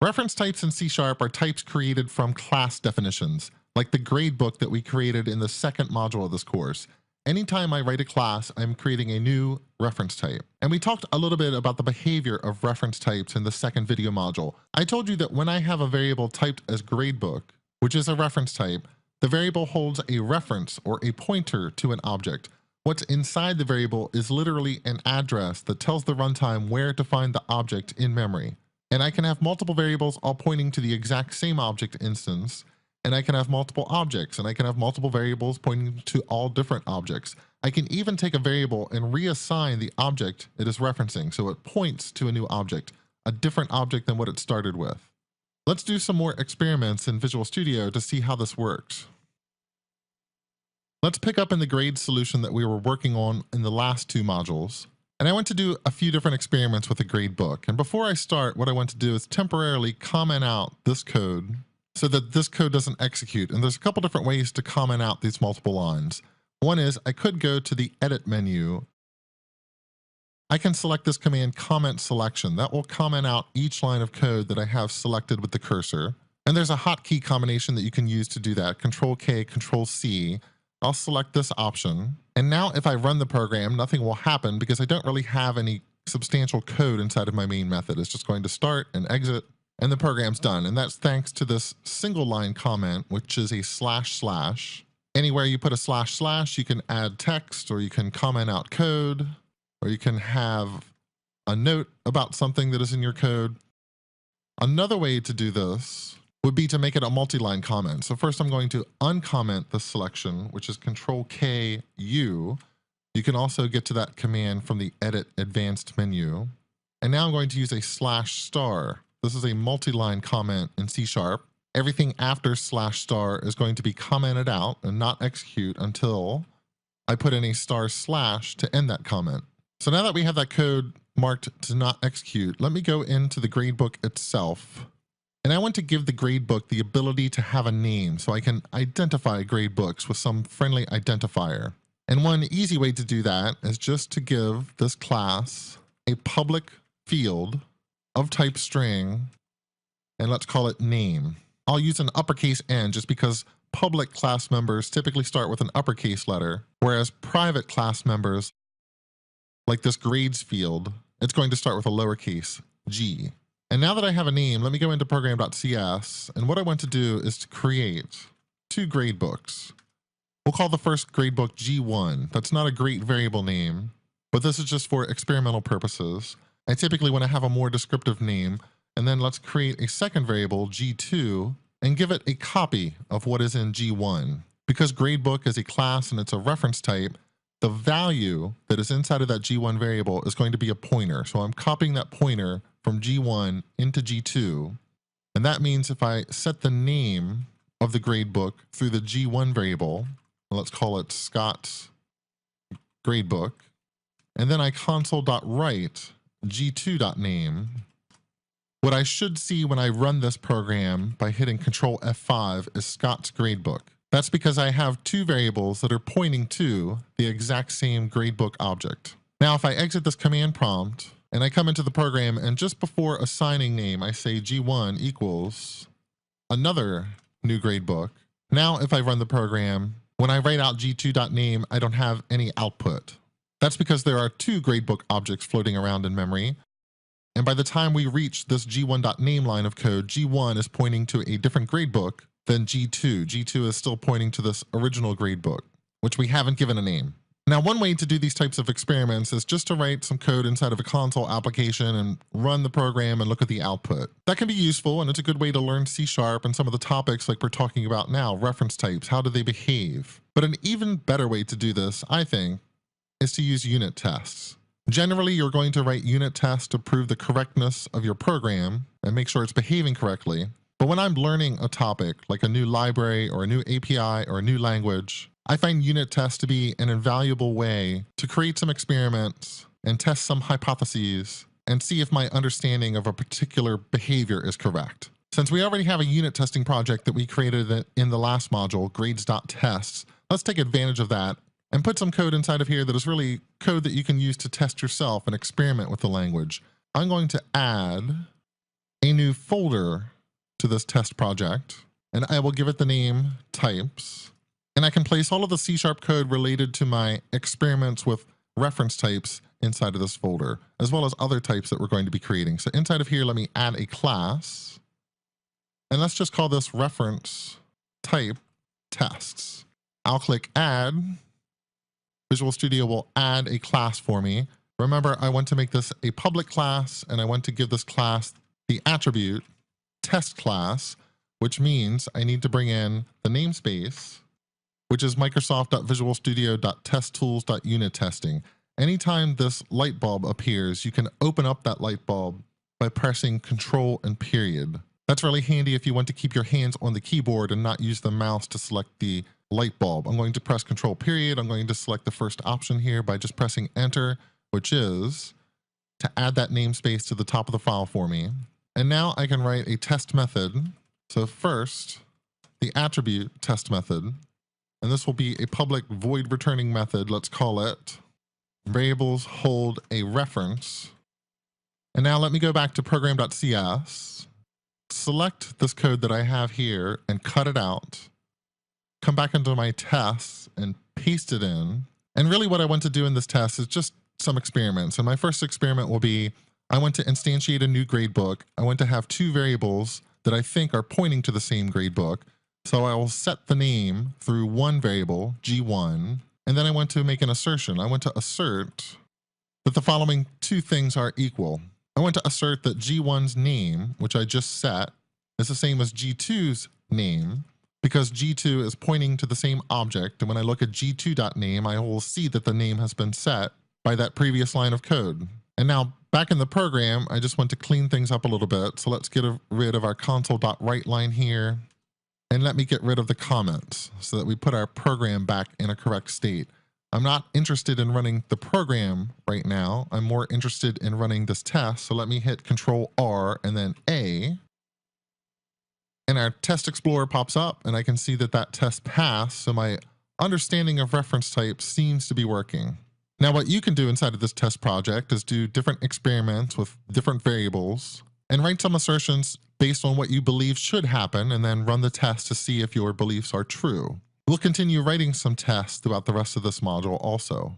Reference types in C# are types created from class definitions, like the gradebook that we created in the second module of this course. Anytime I write a class, I'm creating a new reference type. And we talked a little bit about the behavior of reference types in the second video module. I told you that when I have a variable typed as gradebook, which is a reference type, the variable holds a reference or a pointer to an object. What's inside the variable is literally an address that tells the runtime where to find the object in memory. And I can have multiple variables all pointing to the exact same object instance, and I can have multiple objects, and I can have multiple variables pointing to all different objects. I can even take a variable and reassign the object it is referencing so it points to a new object, a different object than what it started with. Let's do some more experiments in Visual Studio to see how this works. Let's pick up in the grade solution that we were working on in the last two modules. And I want to do a few different experiments with a grade book. And before I start, what I want to do is temporarily comment out this code so that this code doesn't execute. And there's a couple different ways to comment out these multiple lines. One is I could go to the edit menu. I can select this command comment selection. That will comment out each line of code that I have selected with the cursor. And there's a hotkey combination that you can use to do that. Control K, Control C. I'll select this option. And now if I run the program, nothing will happen because I don't really have any substantial code inside of my main method. It's just going to start and exit, and the program's done. And that's thanks to this single line comment, which is a // Anywhere you put a // you can add text, or you can comment out code, or you can have a note about something that is in your code. Another way to do this would be to make it a multi-line comment. So first I'm going to uncomment the selection, which is Control K U. You can also get to that command from the Edit Advanced menu. And now I'm going to use a /*. This is a multi-line comment in C#. Everything after /* is going to be commented out and not execute until I put in a */ to end that comment. So now that we have that code marked to not execute, let me go into the gradebook itself. And I want to give the gradebook the ability to have a name so I can identify gradebooks with some friendly identifier. And one easy way to do that is just to give this class a public field of type string, and let's call it name. I'll use an uppercase N just because public class members typically start with an uppercase letter, whereas private class members, like this grades field, it's going to start with a lowercase g. And now that I have a name, let me go into program.cs, and what I want to do is to create two gradebooks. We'll call the first gradebook G1. That's not a great variable name, but this is just for experimental purposes. I typically want to have a more descriptive name, and then let's create a second variable, G2, and give it a copy of what is in G1. Because gradebook is a class and it's a reference type, the value that is inside of that G1 variable is going to be a pointer. So I'm copying that pointer from G1 into G2. And that means if I set the name of the gradebook through the G1 variable, let's call it Scott's gradebook, and then I console.write G2.name, what I should see when I run this program by hitting Control F5 is Scott's gradebook. That's because I have two variables that are pointing to the exact same gradebook object. Now, if I exit this command prompt and I come into the program and just before assigning name, I say G1 equals another new gradebook. Now, if I run the program, when I write out G2.name, I don't have any output. That's because there are two gradebook objects floating around in memory. And by the time we reach this G1.name line of code, G1 is pointing to a different gradebook than G2. G2 is still pointing to this original gradebook, which we haven't given a name. Now, one way to do these types of experiments is just to write some code inside of a console application and run the program and look at the output. That can be useful, and it's a good way to learn C# and some of the topics like we're talking about now, reference types, how do they behave? But an even better way to do this, I think, is to use unit tests. Generally, you're going to write unit tests to prove the correctness of your program and make sure it's behaving correctly. But when I'm learning a topic, like a new library or a new API or a new language, I find unit tests to be an invaluable way to create some experiments and test some hypotheses and see if my understanding of a particular behavior is correct. Since we already have a unit testing project that we created in the last module, grades.tests, let's take advantage of that and put some code inside of here that is really code that you can use to test yourself and experiment with the language. I'm going to add a a new folder to this test project, and I will give it the name types. And I can place all of the C# code related to my experiments with reference types inside of this folder, as well as other types that we're going to be creating. So inside of here, let me add a class, and let's just call this reference type tests. I'll click add. Visual Studio will add a class for me. Remember, I want to make this a public class, and I want to give this class the attribute test class, which means I need to bring in the namespace, which is Microsoft.visualstudio.testtools.unittesting. Anytime this light bulb appears, you can open up that light bulb by pressing Control and period. That's really handy if you want to keep your hands on the keyboard and not use the mouse to select the light bulb. I'm going to press Control period. I'm going to select the first option here by just pressing Enter, which is to add that namespace to the top of the file for me. And now I can write a test method. So first, the attribute test method, and this will be a public void returning method. Let's call it variables hold a reference. And now let me go back to program.cs, select this code that I have here and cut it out, come back into my tests and paste it in. And really what I want to do in this test is just some experiments. And my first experiment will be, I want to instantiate a new gradebook. I want to have two variables that I think are pointing to the same gradebook. So I will set the name through one variable, G1, and then I want to make an assertion. I want to assert that the following two things are equal. I want to assert that G1's name, which I just set, is the same as G2's name, because G2 is pointing to the same object. And when I look at G2.name, I will see that the name has been set by that previous line of code. And now back in the program, I just want to clean things up a little bit. So let's get rid of our console.write line here. And let me get rid of the comments so that we put our program back in a correct state. I'm not interested in running the program right now. I'm more interested in running this test. So let me hit Control R and then A. And our test explorer pops up and I can see that that test passed. So my understanding of reference types seems to be working. Now what you can do inside of this test project is do different experiments with different variables and write some assertions based on what you believe should happen, and then run the test to see if your beliefs are true. We'll continue writing some tests throughout the rest of this module also.